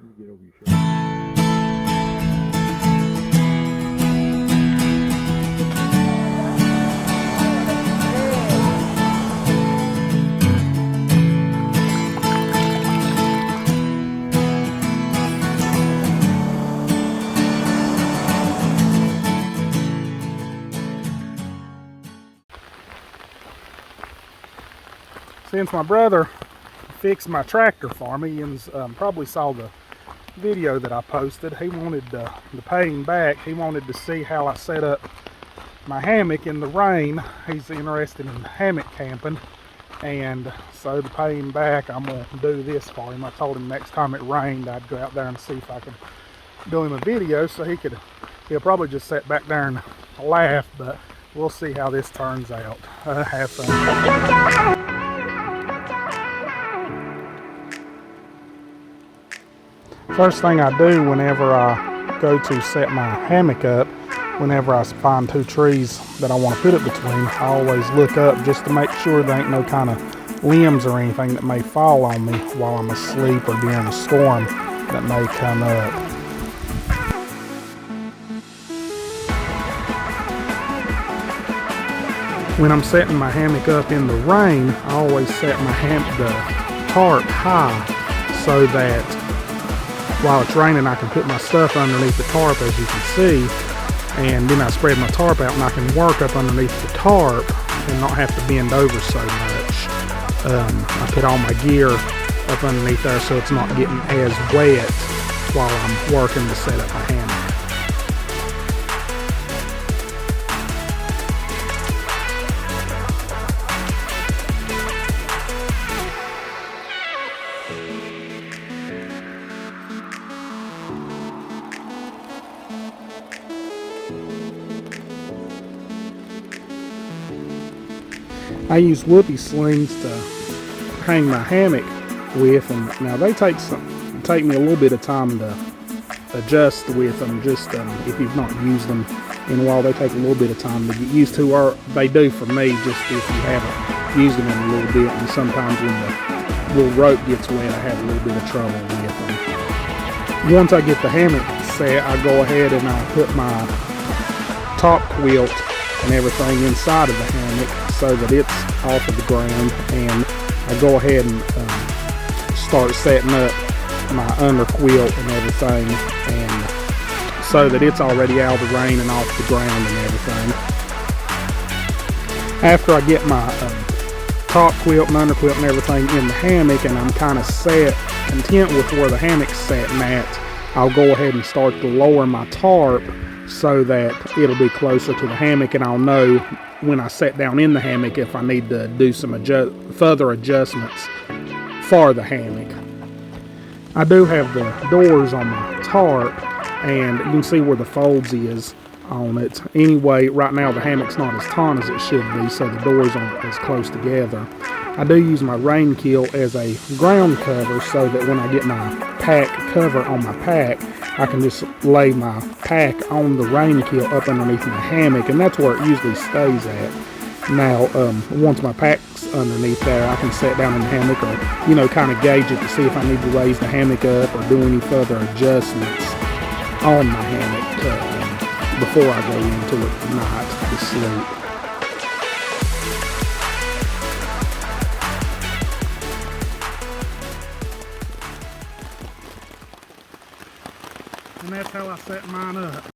Let me get over your shoulder. Since my brother fixed my tractor for me and probably saw the video that I posted, he wanted to pay him back. He wanted to see how I set up my hammock in the rain. He's interested in hammock camping, and so to pay him back, I'm going to do this for him. I told him next time it rained I'd go out there and see if I could do him a video so he'll probably just sit back there and laugh, but we'll see how this turns out. Have fun. First thing I do whenever I go to set my hammock up, whenever I find two trees that I want to put it between, I always look up just to make sure there ain't no kind of limbs or anything that may fall on me while I'm asleep or during a storm that may come up. When I'm setting my hammock up in the rain, I always set the tarp high so that while it's raining I can put my stuff underneath the tarp, as you can see, and then I spread my tarp out and I can work up underneath the tarp and not have to bend over so much. I put all my gear up underneath there so it's not getting as wet while I'm working to set up my hammock. I use whoopee slings to hang my hammock with, and now they take me a little bit of time to adjust with them. Just if you've not used them in a while, they take a little bit of time to get used to, or they do for me, just if you haven't used them in a little bit. And sometimes when the little rope gets wet, I have a little bit of trouble with them. Once I get the hammock set, I go ahead and I put my top quilt and everything inside of the hammock so that it's off of the ground, and I go ahead and start setting up my under quilt and everything, and so that it's already out of the rain and off the ground and everything. After I get my top quilt and under quilt and everything in the hammock and I'm kind of content with where the hammock's setting at, I'll go ahead and start to lower my tarp so that it'll be closer to the hammock, and I'll know when I sit down in the hammock if I need to do some further adjustments for the hammock. I do have the doors on my tarp, and you can see where the folds is on it. Anyway, right now the hammock's not as taut as it should be, so the doors aren't as close together. I do use my rain kilt as a ground cover so that when I get my pack cover on my pack, I can just lay my pack on the rain kilt up underneath my hammock, and that's where it usually stays at. Now, once my pack's underneath there, I can sit down in the hammock or, kind of gauge it to see if I need to raise the hammock up or do any further adjustments on my hammock before I go into it tonight to sleep. And that's how I set mine up.